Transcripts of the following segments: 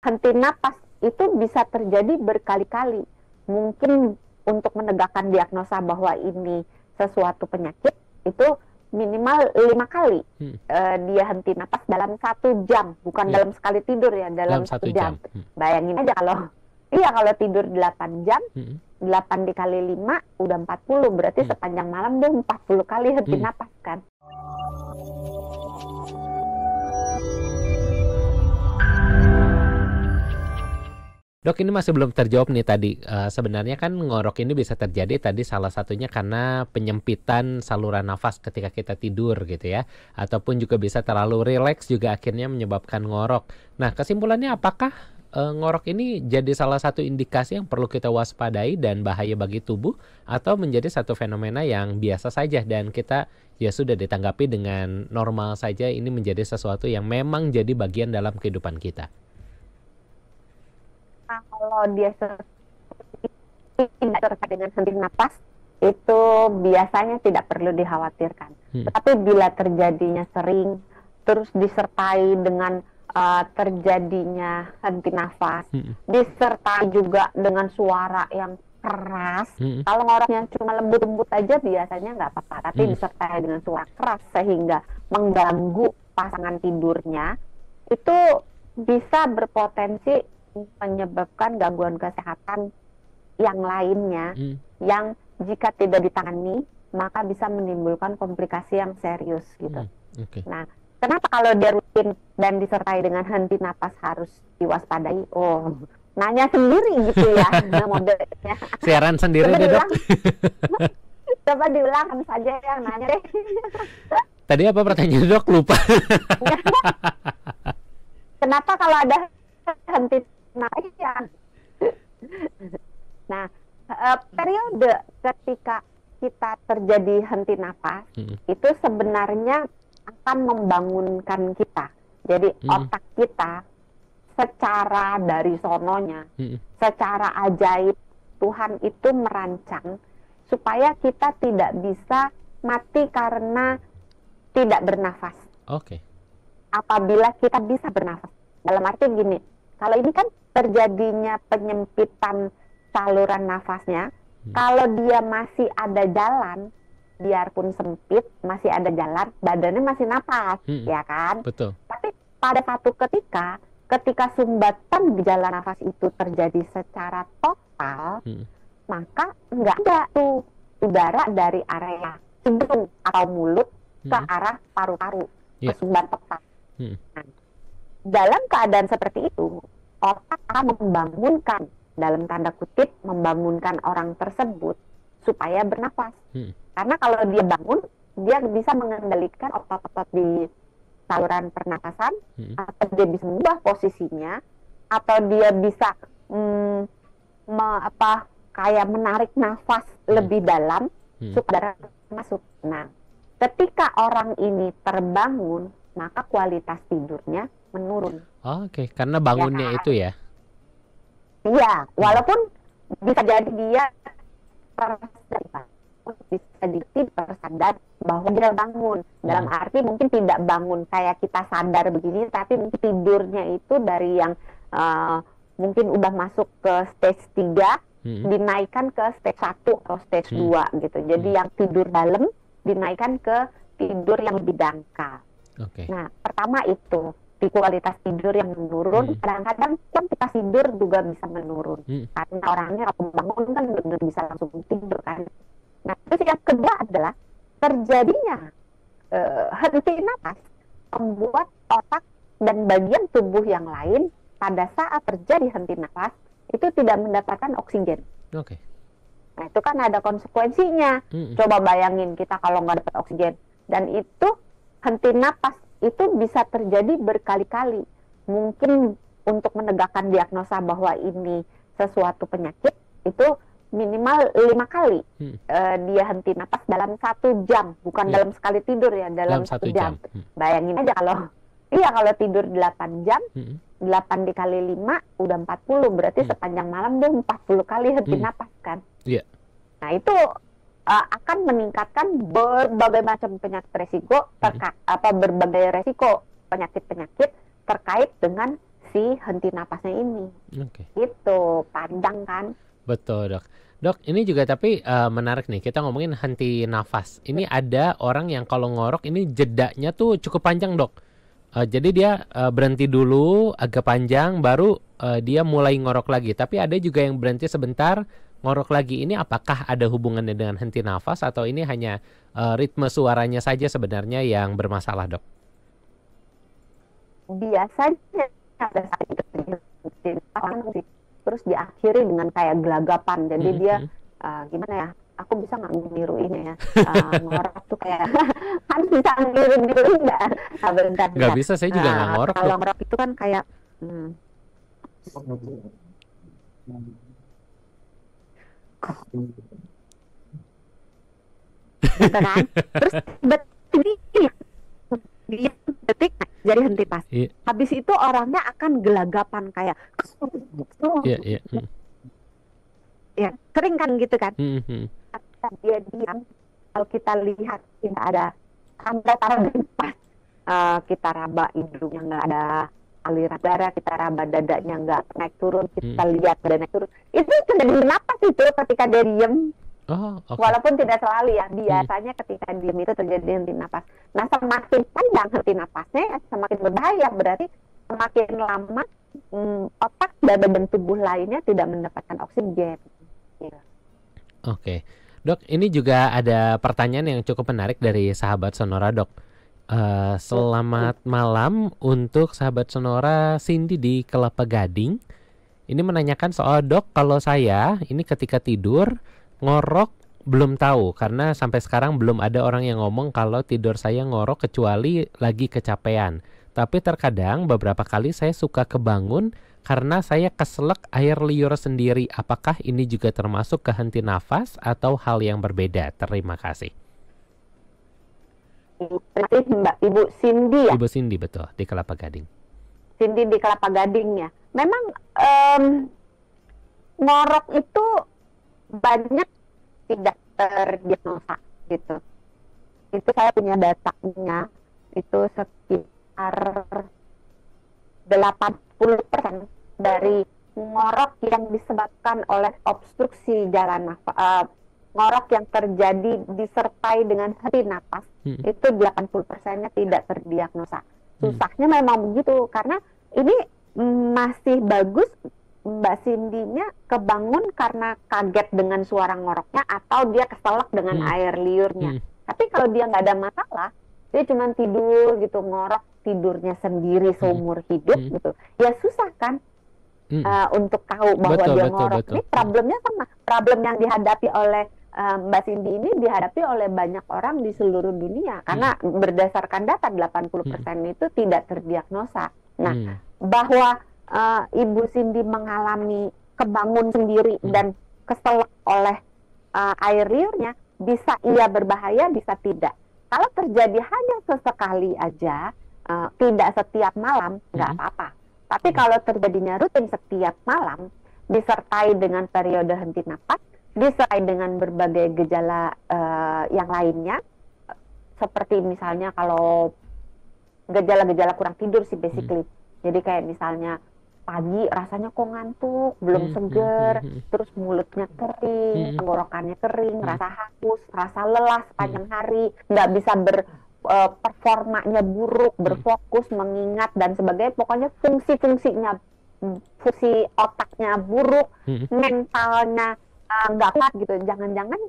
henti napas itu bisa terjadi berkali-kali. Mungkin untuk menegakkan diagnosa bahwa ini sesuatu penyakit itu minimal 5 kali Hmm. dia henti napas dalam 1 jam, bukan Ya, dalam sekali tidur ya, dalam dalam satu satu jam. jam. Bayangin aja kalau iya kalau tidur 8 jam, Hmm. 8 dikali 5 udah 40, berarti Hmm. sepanjang malam dia 40 kali henti Hmm. napas kan. Dok, ini masih belum terjawab nih tadi. Sebenarnya kan ngorok ini bisa terjadi tadi salah satunya karena penyempitan saluran nafas ketika kita tidur gitu ya. Ataupun juga bisa terlalu rileks juga akhirnya menyebabkan ngorok. Nah, kesimpulannya apakah ngorok ini jadi salah satu indikasi yang perlu kita waspadai dan bahaya bagi tubuh, atau menjadi satu fenomena yang biasa saja dan kita ya sudah ditanggapi dengan normal saja, ini menjadi sesuatu yang memang jadi bagian dalam kehidupan kita? Nah, kalau dia tidak terkait dengan henti napas, itu biasanya tidak perlu dikhawatirkan. Hmm. Tetapi bila terjadinya sering, terus disertai dengan terjadinya henti nafas, Hmm. disertai juga dengan suara yang keras. Hmm. Kalau ngoroknya cuma lembut-lembut aja biasanya nggak apa-apa, tapi Hmm. disertai dengan suara keras sehingga mengganggu pasangan tidurnya, itu bisa berpotensi menyebabkan gangguan kesehatan yang lainnya, Hmm. yang jika tidak ditangani maka bisa menimbulkan komplikasi yang serius gitu. Oke. Nah, kenapa kalau dia rutin dan disertai dengan henti napas harus diwaspadai? Oh, nanya sendiri gitu ya modelnya. Siaran sendiri Coba deh, Dok. diulang, coba diulang saja yang nanya deh. Tadi apa pertanyaan, Dok? Lupa. Kenapa kalau ada henti napas ya? Nah, periode ketika kita terjadi henti nafas itu sebenarnya akan membangunkan kita. Jadi otak kita secara dari sononya, secara ajaib Tuhan itu merancang supaya kita tidak bisa mati karena tidak bernafas. Oke. Apabila kita bisa bernafas, dalam arti gini, kalau ini kan terjadinya penyempitan saluran nafasnya, kalau dia masih ada jalan, biarpun sempit, masih ada jalan, badannya masih napas, ya kan? Betul. Tapi pada satu ketika sumbatan gejala nafas itu terjadi secara total, maka nggak ada tuh udara dari area hidung atau mulut ke arah paru-paru, kesumbat total. Nah, dalam keadaan seperti itu, otak akan membangunkan, dalam tanda kutip, membangunkan orang tersebut supaya bernafas. Karena kalau dia bangun, dia bisa mengendalikan otot-otot di saluran pernapasan, atau dia bisa mengubah posisinya, atau dia bisa kayak menarik nafas lebih dalam supaya masuk. Nah, ketika orang ini terbangun, maka kualitas tidurnya menurun. Oke, karena bangunnya Ya, itu ya. iya, walaupun bisa jadi dia tersadar bahwa dia bangun. Dalam arti mungkin tidak bangun kayak kita sadar begini, tapi mungkin tidurnya itu dari yang mungkin udah masuk ke stage 3, dinaikkan ke stage 1 atau stage 2 gitu. Jadi yang tidur dalam dinaikkan ke tidur yang lebih dangkal. Oke. Nah, pertama itu di kualitas tidur yang menurun. Kadang-kadang kuantitas tidur juga bisa menurun karena orangnya kalau bangun kan belum bisa langsung tidur kan. Nah, terus yang kedua adalah terjadinya henti napas membuat otak dan bagian tubuh yang lain pada saat terjadi henti napas itu tidak mendapatkan oksigen. Oke. Nah, itu kan ada konsekuensinya. Coba bayangin kita kalau nggak dapat oksigen. Dan itu henti napas itu bisa terjadi berkali-kali. Mungkin untuk menegakkan diagnosa bahwa ini sesuatu penyakit, itu minimal 5 kali dia henti napas dalam 1 jam. Bukan dalam sekali tidur ya, dalam 1 jam. Bayangin aja kalau tidur 8 jam, 8 dikali 5 udah 40, berarti sepanjang malam dia 40 kali henti napas kan. Iya. Nah, itu akan meningkatkan berbagai macam penyakit resiko, berbagai resiko penyakit-penyakit terkait dengan si henti napasnya ini. Oke. Itu panjang kan? Betul, Dok. Dok, ini juga tapi menarik nih. Kita ngomongin henti nafas. Ini ada orang yang kalau ngorok ini jedanya tuh cukup panjang, Dok. Jadi dia berhenti dulu agak panjang, baru dia mulai ngorok lagi. Tapi ada juga yang berhenti sebentar, ngorok lagi. Ini apakah ada hubungannya dengan henti nafas atau ini hanya ritme suaranya saja sebenarnya yang bermasalah, Dok? Biasanya pada saat itu terus diakhiri dengan kayak gelagapan. Jadi dia gimana ya? Aku bisa nggak meniru ini ya? Ngorok tuh kayak harus bisa meniru nggak? Nah, bentar. Nggak bisa, saya juga nggak ngorok. Kalau ngorok itu kan kayak gitu kan? Terus dia detik jadi henti pas. Habis itu orangnya akan gelagapan kayak ya sering kan gitu kan. Dia diam, kalau kita lihat tidak ada tanda-tanda pas, kita raba hidungnya nggak ada aliran darah, kita raba dadanya nggak naik turun, kita lihat ada naik turun, itu terjadi napas itu ketika dia diam. Walaupun tidak selalu ya, biasanya ketika diam itu terjadi henti napas. Nah, semakin panjang henti napasnya, semakin berbahaya. Berarti semakin lama otak dan badan tubuh lainnya tidak mendapatkan oksigen. Ya. Oke, Dok, ini juga ada pertanyaan yang cukup menarik dari sahabat Sonora, Dok. Selamat malam untuk sahabat Sonora Cindy di Kelapa Gading. Ini menanyakan soal, Dok, kalau saya ini ketika tidur ngorok belum tahu karena sampai sekarang belum ada orang yang ngomong kalau tidur saya ngorok kecuali lagi kecapean. Tapi terkadang beberapa kali saya suka kebangun karena saya keselak air liur sendiri. Apakah ini juga termasuk kehenti nafas atau hal yang berbeda? Terima kasih. Mbak Ibu Cindy ya? Ibu Cindy, betul, di Kelapa Gading. Cindy di Kelapa Gading ya. Memang ngorok itu banyak tidak terdiagnosa gitu. Itu saya punya datanya, itu sekitar 80% dari ngorok yang disebabkan oleh obstruksi jalan nafas, ngorok yang terjadi disertai dengan henti napas, itu 80%-nya tidak terdiagnosa. Susahnya memang begitu, karena ini masih bagus Mbak Cindy-nya kebangun karena kaget dengan suara ngoroknya atau dia keselak dengan air liurnya. Tapi kalau dia nggak ada masalah, dia cuma tidur gitu, ngorok tidurnya sendiri seumur hidup gitu, ya susah kan untuk tahu bahwa dia ngorok. Ini problemnya sama, problem yang dihadapi oleh Mbak Cindy ini dihadapi oleh banyak orang di seluruh dunia karena berdasarkan data 80% itu tidak terdiagnosa. Nah, bahwa Ibu Cindy mengalami kebangun sendiri dan keselak oleh air liurnya, bisa iya berbahaya, bisa tidak. Kalau terjadi hanya sesekali aja, tidak setiap malam, nggak apa-apa. Tapi kalau terjadinya rutin setiap malam, disertai dengan periode henti napas, disertai dengan berbagai gejala yang lainnya, seperti misalnya kalau gejala-gejala kurang tidur sih basically. Jadi kayak misalnya pagi rasanya kok ngantuk, belum seger, terus mulutnya kering, tenggorokannya kering, rasa haus, rasa lelah sepanjang hari, nggak bisa performanya buruk, berfokus, mengingat dan sebagainya. Pokoknya fungsi-fungsinya, fungsi otaknya buruk, mentalnya nggak kuat gitu. Jangan-jangan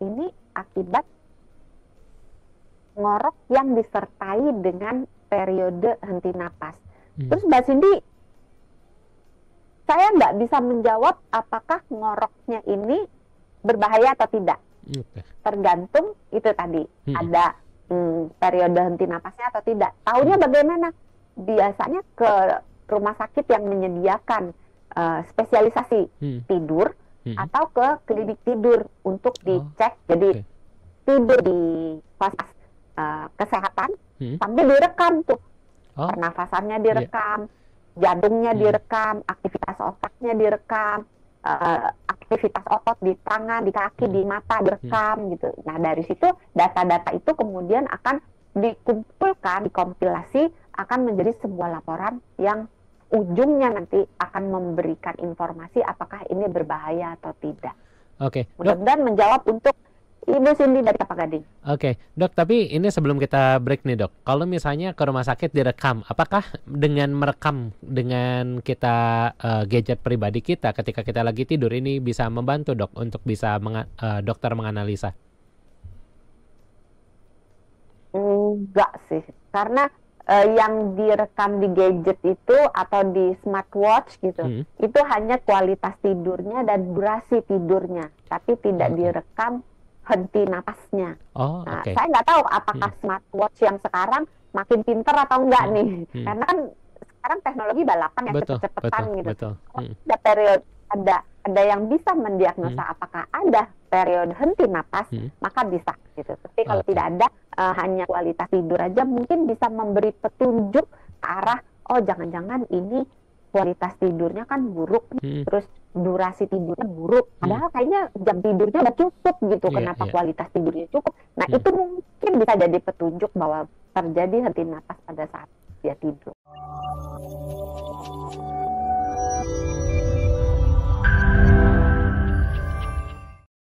ini akibat ngorok yang disertai dengan periode henti napas. Terus Mbak Cindy, saya nggak bisa menjawab apakah ngoroknya ini berbahaya atau tidak. Tergantung itu tadi, ada periode henti napasnya atau tidak. Taunya bagaimana? Biasanya ke rumah sakit yang menyediakan spesialisasi tidur atau ke klinik tidur untuk dicek. Jadi tidur di fasilitas kesehatan sampai direkam tuh, pernafasannya direkam, jantungnya direkam, aktivitas otaknya direkam, aktivitas otot di tangan, di kaki, di mata direkam gitu. Nah, dari situ data-data itu kemudian akan dikumpulkan, dikompilasi, akan menjadi sebuah laporan yang ujungnya nanti akan memberikan informasi apakah ini berbahaya atau tidak. Oke, mudah-mudahan menjawab untuk Ibu Cindy dari Kelapa Gading. Oke, Dok, tapi ini sebelum kita break nih, Dok. Kalau misalnya ke rumah sakit direkam, apakah dengan merekam dengan kita gadget pribadi kita ketika kita lagi tidur ini bisa membantu, Dok, untuk bisa dokter menganalisa? Enggak sih, karena yang direkam di gadget itu atau di smartwatch gitu, itu hanya kualitas tidurnya dan durasi tidurnya, tapi tidak direkam henti napasnya. Saya nggak tahu apakah smartwatch yang sekarang makin pinter atau enggak nih, karena kan sekarang teknologi balapan yang cepet-cepetan gitu. Betul. Ada periode, ada yang bisa mendiagnosa apakah ada periode henti napas, maka bisa gitu. Tapi kalau tidak ada, hanya kualitas tidur aja mungkin bisa memberi petunjuk ke arah, oh jangan-jangan ini kualitas tidurnya kan buruk, terus durasi tidurnya buruk. Padahal kayaknya jam tidurnya udah cukup gitu. Kenapa kualitas tidurnya cukup? Nah itu mungkin bisa jadi petunjuk bahwa terjadi henti napas pada saat dia tidur.